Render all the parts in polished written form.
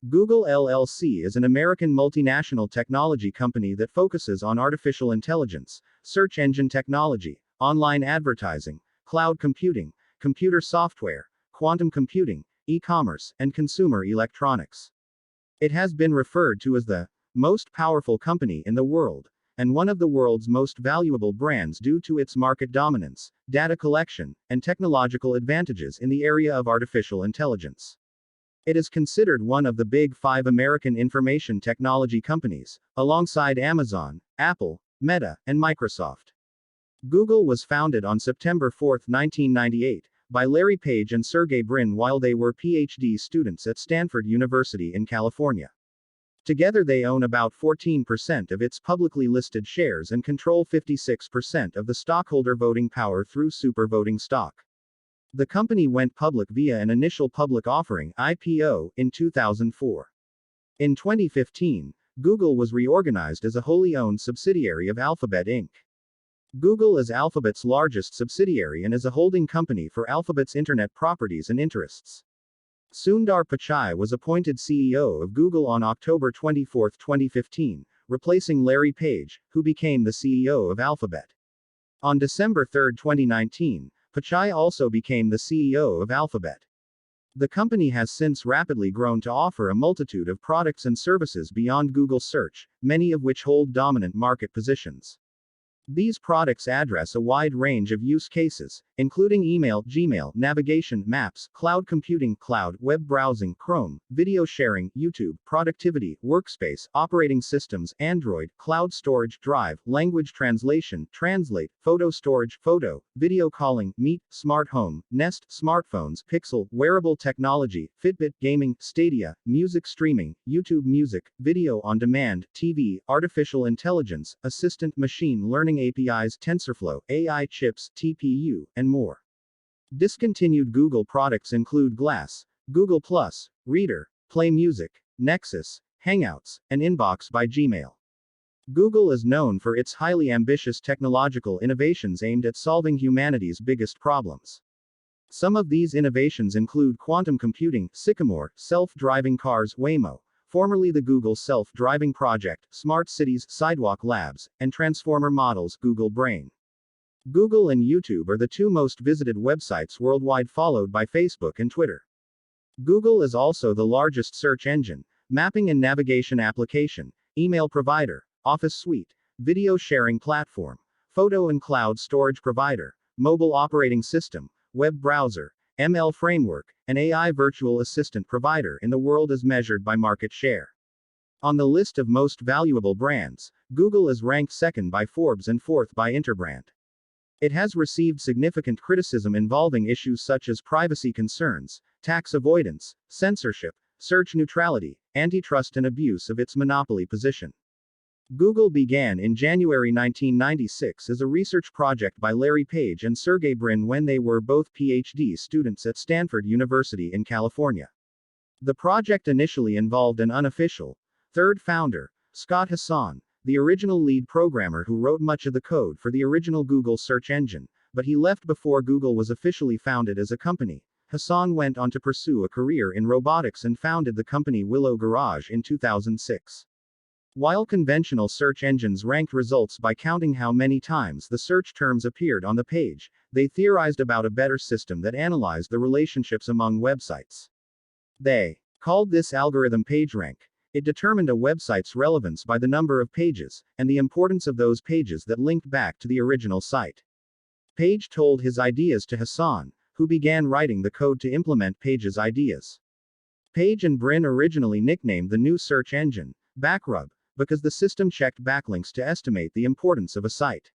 Google LLC is an American multinational technology company that focuses on artificial intelligence, search engine technology, online advertising, cloud computing, computer software, quantum computing, e-commerce, and consumer electronics. It has been referred to as the most powerful company in the world, and one of the world's most valuable brands due to its market dominance, data collection, and technological advantages in the area of artificial intelligence. It is considered one of the big five American information technology companies, alongside Amazon, Apple, Meta, and Microsoft. Google was founded on September 4, 1998, by Larry Page and Sergey Brin while they were PhD students at Stanford University in California. Together they own about 14% of its publicly listed shares and control 56% of the stockholder voting power through super voting stock. The company went public via an initial public offering (IPO) in 2004. In 2015, Google was reorganized as a wholly owned subsidiary of Alphabet Inc. Google is Alphabet's largest subsidiary and is a holding company for Alphabet's internet properties and interests. Sundar Pichai was appointed CEO of Google on October 24, 2015, replacing Larry Page, who became the CEO of Alphabet. On December 3, 2019, Pichai also became the CEO of Alphabet. The company has since rapidly grown to offer a multitude of products and services beyond Google Search, many of which hold dominant market positions. These products address a wide range of use cases, including email, Gmail, navigation, maps, cloud computing, cloud, web browsing, Chrome, video sharing, YouTube, productivity, workspace, operating systems, Android, cloud storage, Drive, language translation, Translate, photo storage, photo, video calling, Meet, smart home, Nest, smartphones, Pixel, wearable technology, Fitbit, gaming, Stadia, music streaming, YouTube music, video on demand, TV, artificial intelligence, assistant machine learning APIs, TensorFlow, AI chips, TPU, and more. Discontinued Google products include Glass, Google+, Reader, Play Music, Nexus, Hangouts, and Inbox by Gmail. Google is known for its highly ambitious technological innovations aimed at solving humanity's biggest problems. Some of these innovations include quantum computing, Sycamore, self-driving cars, Waymo, formerly the Google Self-Driving Project, Smart Cities, Sidewalk Labs, and Transformer Models, Google Brain. Google and YouTube are the two most visited websites worldwide, followed by Facebook and Twitter. Google is also the largest search engine, mapping and navigation application, email provider, Office suite, video sharing platform, photo and cloud storage provider, mobile operating system, web browser, ML framework, and AI virtual assistant provider in the world as measured by market share. On the list of most valuable brands, Google is ranked second by Forbes and fourth by Interbrand. It has received significant criticism involving issues such as privacy concerns, tax avoidance, censorship, search neutrality, antitrust, and abuse of its monopoly position. Google began in January 1996 as a research project by Larry Page and Sergey Brin when they were both PhD students at Stanford University in California. The project initially involved an unofficial, third founder, Scott Hassan, the original lead programmer who wrote much of the code for the original Google search engine, but he left before Google was officially founded as a company. Hassan went on to pursue a career in robotics and founded the company Willow Garage in 2006. While conventional search engines ranked results by counting how many times the search terms appeared on the page, they theorized about a better system that analyzed the relationships among websites. They called this algorithm Pagerank. It determined a website's relevance by the number of pages, and the importance of those pages that linked back to the original site. Page told his ideas to Hassan, who began writing the code to implement Page's ideas. Page and Brin originally nicknamed the new search engine Backrub, because the system checked backlinks to estimate the importance of a site.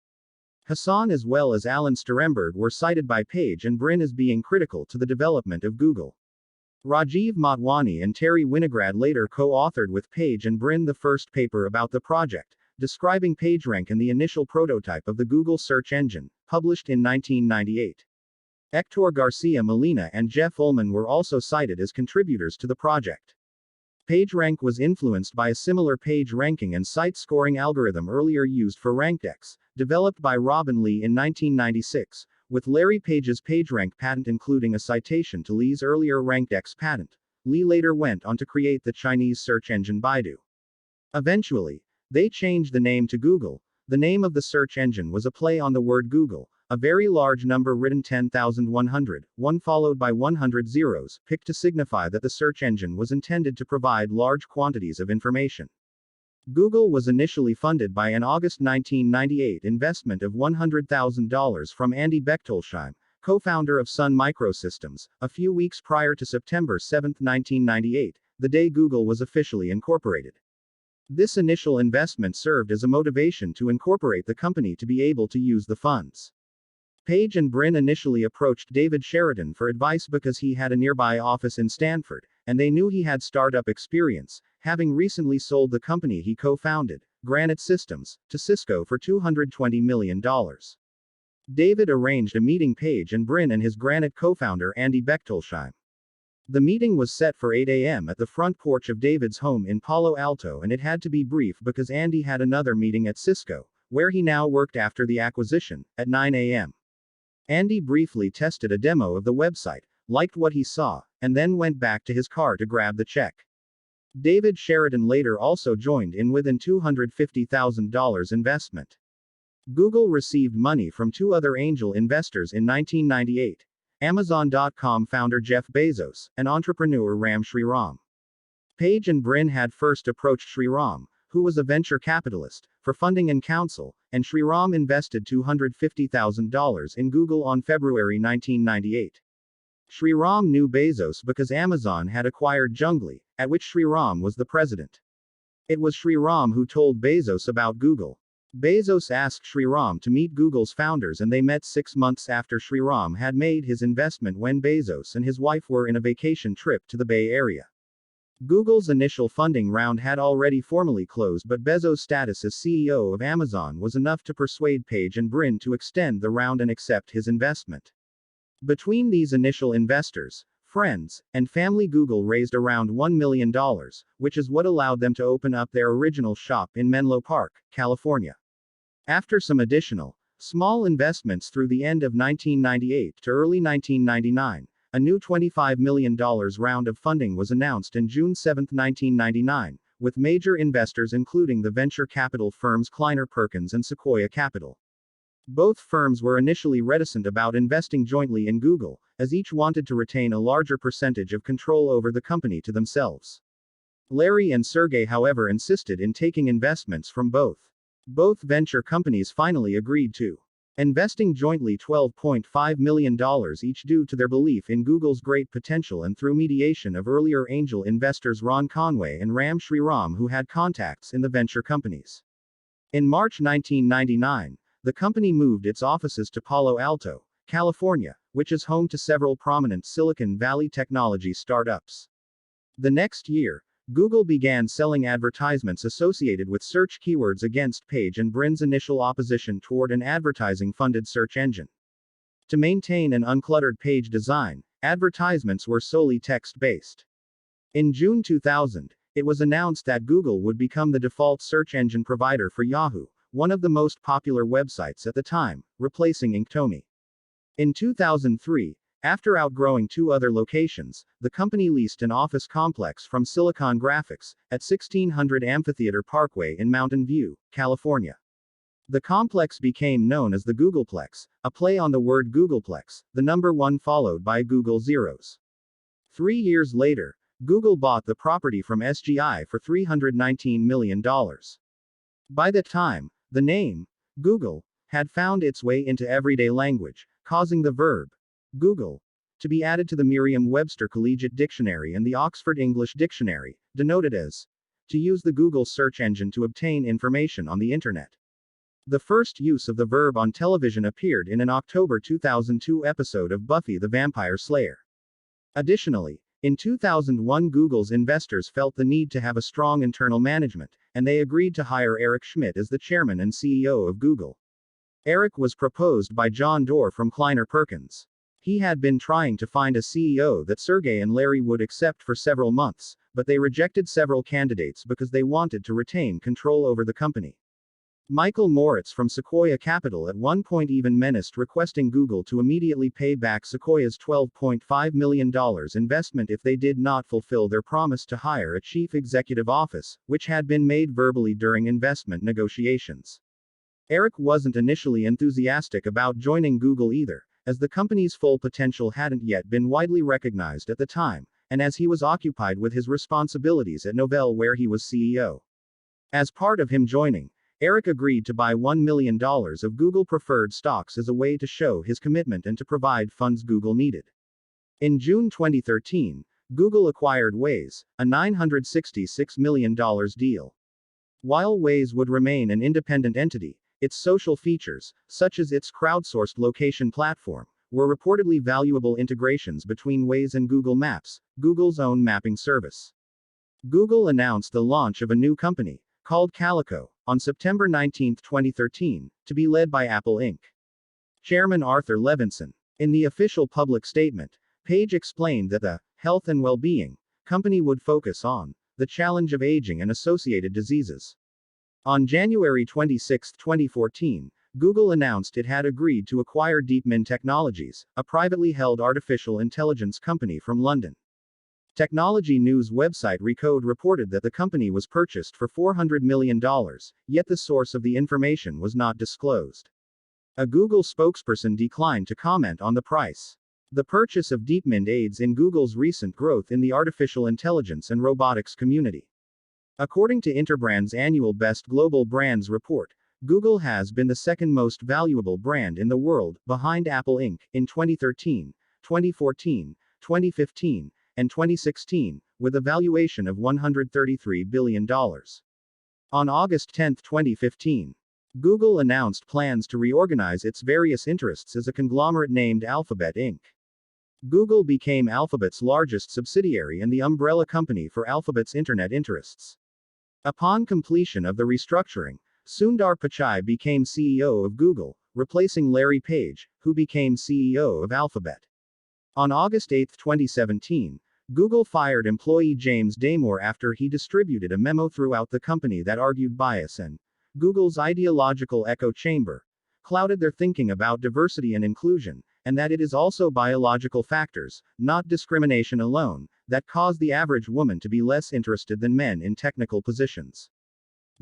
Hassan as well as Alan Staremberg were cited by Page and Brin as being critical to the development of Google. Rajiv Motwani and Terry Winograd later co-authored with Page and Brin the first paper about the project, describing Pagerank and the initial prototype of the Google search engine, published in 1998. Hector Garcia Molina and Jeff Ullman were also cited as contributors to the project. Pagerank was influenced by a similar page ranking and site scoring algorithm earlier used for RankDex, developed by Robin Lee in 1996, with Larry Page's PageRank patent including a citation to Lee's earlier RankDex patent. Li later went on to create the Chinese search engine Baidu. Eventually, they changed the name to Google. The name of the search engine was a play on the word Google, a very large number written 10,100, one followed by 100 zeros, picked to signify that the search engine was intended to provide large quantities of information. Google was initially funded by an August 1998 investment of $100,000 from Andy Bechtolsheim, co-founder of Sun Microsystems, a few weeks prior to September 7, 1998, the day Google was officially incorporated. This initial investment served as a motivation to incorporate the company to be able to use the funds. Page and Brin initially approached David Sheridan for advice because he had a nearby office in Stanford, and they knew he had startup experience, having recently sold the company he co-founded, Granite Systems, to Cisco for $220 million. David arranged a meeting Page and Brin and his Granite co-founder Andy Bechtolsheim. The meeting was set for 8 a.m. at the front porch of David's home in Palo Alto, and it had to be brief because Andy had another meeting at Cisco, where he now worked after the acquisition, at 9 a.m. Andy briefly tested a demo of the website, liked what he saw, and then went back to his car to grab the check. David Sheridan later also joined in with an $250,000 investment. Google received money from two other angel investors in 1998. Amazon.com founder Jeff Bezos, and entrepreneur Ram Shriram. Page and Brin had first approached Shriram, who was a venture capitalist, for funding and counsel, and Shriram invested $250,000 in Google on February 1998. Shriram knew Bezos because Amazon had acquired Junglee, at which Shriram was the president. It was Shriram who told Bezos about Google. Bezos asked Shriram to meet Google's founders, and they met 6 months after Shriram had made his investment when Bezos and his wife were in a vacation trip to the Bay Area. Google's initial funding round had already formally closed, but Bezos' status as CEO of Amazon was enough to persuade Page and Brin to extend the round and accept his investment. Between these initial investors, friends, and family, Google raised around $1 million, which is what allowed them to open up their original shop in Menlo Park, California. After some additional, small investments through the end of 1998 to early 1999, a new $25 million round of funding was announced on June 7, 1999, with major investors including the venture capital firms Kleiner Perkins and Sequoia Capital. Both firms were initially reticent about investing jointly in Google, as each wanted to retain a larger percentage of control over the company to themselves. Larry and Sergey, however, insisted in taking investments from both. Both venture companies finally agreed to investing jointly $12.5 million each due to their belief in Google's great potential and through mediation of earlier angel investors Ron Conway and Ram Shriram, who had contacts in the venture companies. In March 1999, the company moved its offices to Palo Alto, California, which is home to several prominent Silicon Valley technology startups. The next year, Google began selling advertisements associated with search keywords against Page and Brin's initial opposition toward an advertising-funded search engine. To maintain an uncluttered page design, advertisements were solely text-based. In June 2000, it was announced that Google would become the default search engine provider for Yahoo, one of the most popular websites at the time, replacing Inktomi. In 2003, after outgrowing two other locations, the company leased an office complex from Silicon Graphics, at 1600 Amphitheater Parkway in Mountain View, California. The complex became known as the Googleplex, a play on the word Googleplex, the number 1 followed by Google zeros. 3 years later, Google bought the property from SGI for $319 million. By that time, the name, Google, had found its way into everyday language, causing the verb, Google, to be added to the Merriam-Webster Collegiate Dictionary and the Oxford English Dictionary, denoted as to use the Google search engine to obtain information on the Internet. The first use of the verb on television appeared in an October 2002 episode of Buffy the Vampire Slayer. Additionally, in 2001, Google's investors felt the need to have a strong internal management, and they agreed to hire Eric Schmidt as the chairman and CEO of Google. Eric was proposed by John Doerr from Kleiner Perkins. He had been trying to find a CEO that Sergey and Larry would accept for several months, but they rejected several candidates because they wanted to retain control over the company. Michael Moritz from Sequoia Capital at one point even menaced requesting Google to immediately pay back Sequoia's $12.5 million investment if they did not fulfill their promise to hire a chief executive office, which had been made verbally during investment negotiations. Eric wasn't initially enthusiastic about joining Google either, as the company's full potential hadn't yet been widely recognized at the time, and as he was occupied with his responsibilities at Novell where he was CEO. As part of him joining, Eric agreed to buy $1 million of Google preferred stocks as a way to show his commitment and to provide funds Google needed. In June 2013, Google acquired Waze, a $966 million deal. While Waze would remain an independent entity, its social features, such as its crowdsourced location platform, were reportedly valuable integrations between Waze and Google Maps, Google's own mapping service. Google announced the launch of a new company, called Calico, on September 19, 2013, to be led by Apple Inc. Chairman Arthur Levinson. In the official public statement, Page explained that the health and well-being company would focus on the challenge of aging and associated diseases. On January 26, 2014, Google announced it had agreed to acquire DeepMind Technologies, a privately held artificial intelligence company from London. Technology news website Recode reported that the company was purchased for $400 million, yet the source of the information was not disclosed. A Google spokesperson declined to comment on the price. The purchase of DeepMind aids in Google's recent growth in the artificial intelligence and robotics community. According to Interbrand's annual Best Global Brands report, Google has been the second most valuable brand in the world, behind Apple Inc., in 2013, 2014, 2015, and 2016, with a valuation of $133 billion. On August 10, 2015, Google announced plans to reorganize its various interests as a conglomerate named Alphabet Inc. Google became Alphabet's largest subsidiary and the umbrella company for Alphabet's Internet interests. Upon completion of the restructuring, Sundar Pichai became CEO of Google, replacing Larry Page, who became CEO of Alphabet. On August 8, 2017, Google fired employee James Damore after he distributed a memo throughout the company that argued bias and Google's ideological echo chamber clouded their thinking about diversity and inclusion, and that it is also biological factors, not discrimination alone, that cause the average woman to be less interested than men in technical positions.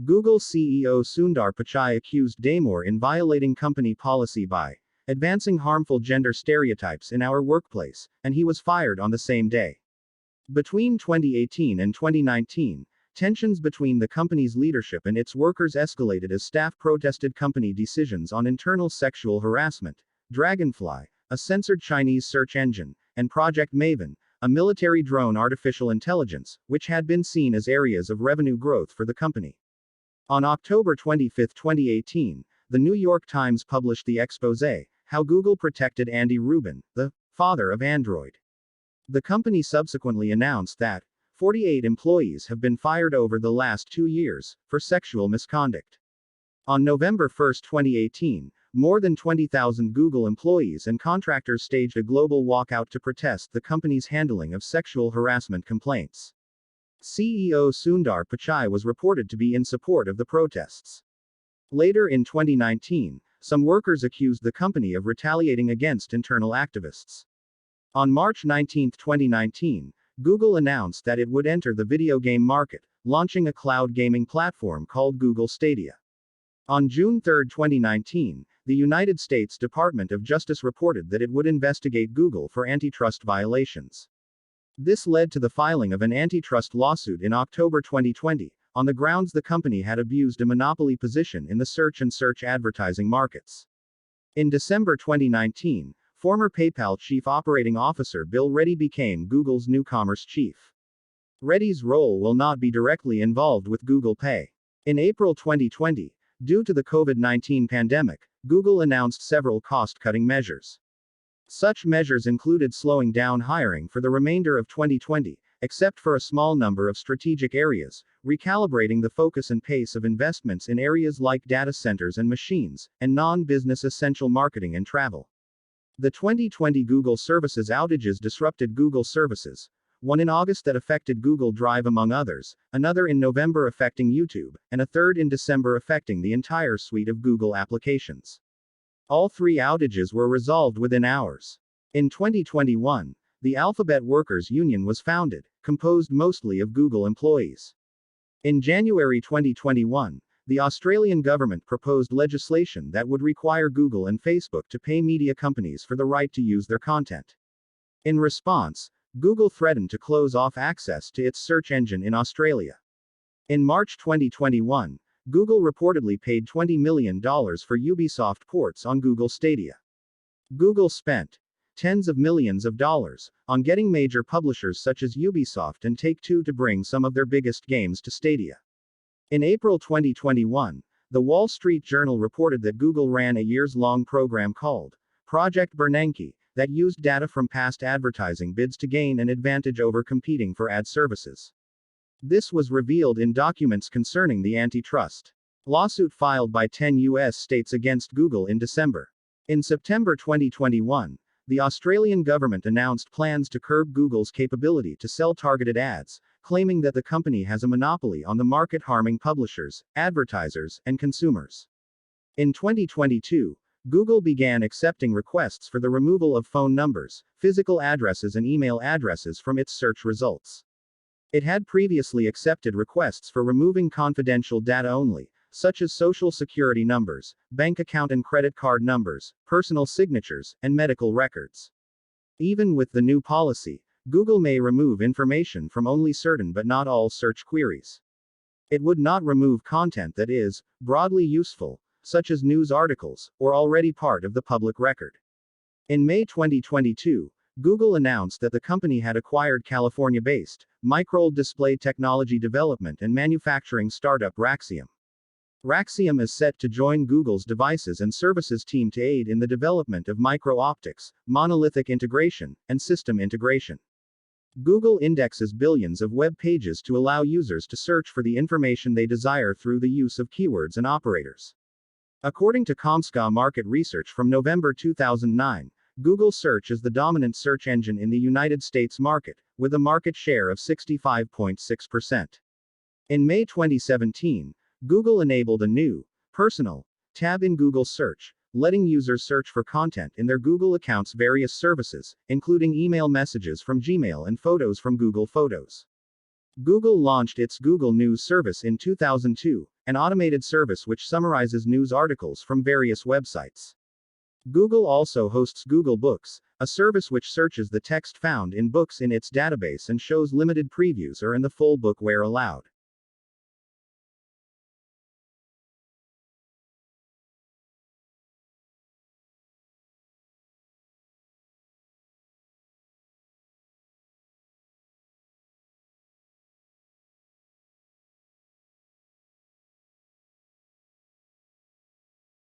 Google CEO Sundar Pichai accused Damore in violating company policy by advancing harmful gender stereotypes in our workplace, and he was fired on the same day. Between 2018 and 2019, tensions between the company's leadership and its workers escalated as staff protested company decisions on internal sexual harassment. Dragonfly, a censored Chinese search engine, and Project Maven, a military drone artificial intelligence, which had been seen as areas of revenue growth for the company. On October 25, 2018, the New York Times published the exposé, How Google Protected Andy Rubin, the father of Android. The company subsequently announced that 48 employees have been fired over the last 2 years for sexual misconduct. On November 1, 2018, more than 20,000 Google employees and contractors staged a global walkout to protest the company's handling of sexual harassment complaints. CEO Sundar Pichai was reported to be in support of the protests. Later in 2019, some workers accused the company of retaliating against internal activists. On March 19, 2019, Google announced that it would enter the video game market, launching a cloud gaming platform called Google Stadia. On June 3, 2019, the United States Department of Justice reported that it would investigate Google for antitrust violations. This led to the filing of an antitrust lawsuit in October 2020, on the grounds the company had abused a monopoly position in the search and search advertising markets. In December 2019, former PayPal Chief Operating Officer Bill Ready became Google's new commerce chief. Reddy's role will not be directly involved with Google Pay. In April 2020, due to the COVID-19 pandemic, Google announced several cost-cutting measures. Such measures included slowing down hiring for the remainder of 2020, except for a small number of strategic areas, recalibrating the focus and pace of investments in areas like data centers and machines, and non-business essential marketing and travel. The 2020 Google services outages disrupted Google services, one in August that affected Google Drive among others, another in November affecting YouTube, and a third in December affecting the entire suite of Google applications. All three outages were resolved within hours. In 2021, the Alphabet Workers Union was founded, composed mostly of Google employees. In January 2021, the Australian government proposed legislation that would require Google and Facebook to pay media companies for the right to use their content. In response, Google threatened to close off access to its search engine in Australia. In March 2021, Google reportedly paid $20 million for Ubisoft ports on Google Stadia. Google spent tens of millions of dollars on getting major publishers such as Ubisoft and Take-Two to bring some of their biggest games to Stadia. In April 2021, the Wall Street Journal reported that Google ran a years-long program called Project Bernanke that used data from past advertising bids to gain an advantage over competing for ad services. This was revealed in documents concerning the antitrust lawsuit filed by 10 U.S. states against Google in December. In September 2021, the Australian government announced plans to curb Google's capability to sell targeted ads, claiming that the company has a monopoly on the market, harming publishers, advertisers, and consumers. In 2022, Google began accepting requests for the removal of phone numbers, physical addresses, and email addresses from its search results. It had previously accepted requests for removing confidential data only, such as social security numbers, bank account and credit card numbers, personal signatures, and medical records. Even with the new policy, Google may remove information from only certain but not all search queries. It would not remove content that is broadly useful, such as news articles, or already part of the public record. In May 2022, Google announced that the company had acquired California-based microLED display technology development and manufacturing startup Raxium. Raxium is set to join Google's devices and services team to aid in the development of micro-optics, monolithic integration, and system integration. Google indexes billions of web pages to allow users to search for the information they desire through the use of keywords and operators. According to Comscore market research from November 2009, Google Search is the dominant search engine in the United States market, with a market share of 65.6%. In May 2017, Google enabled a new, personal, tab in Google Search, letting users search for content in their Google account's various services, including email messages from Gmail and photos from Google Photos. Google launched its Google News service in 2002, an automated service which summarizes news articles from various websites. Google also hosts Google Books, a service which searches the text found in books in its database and shows limited previews or in the full book where allowed.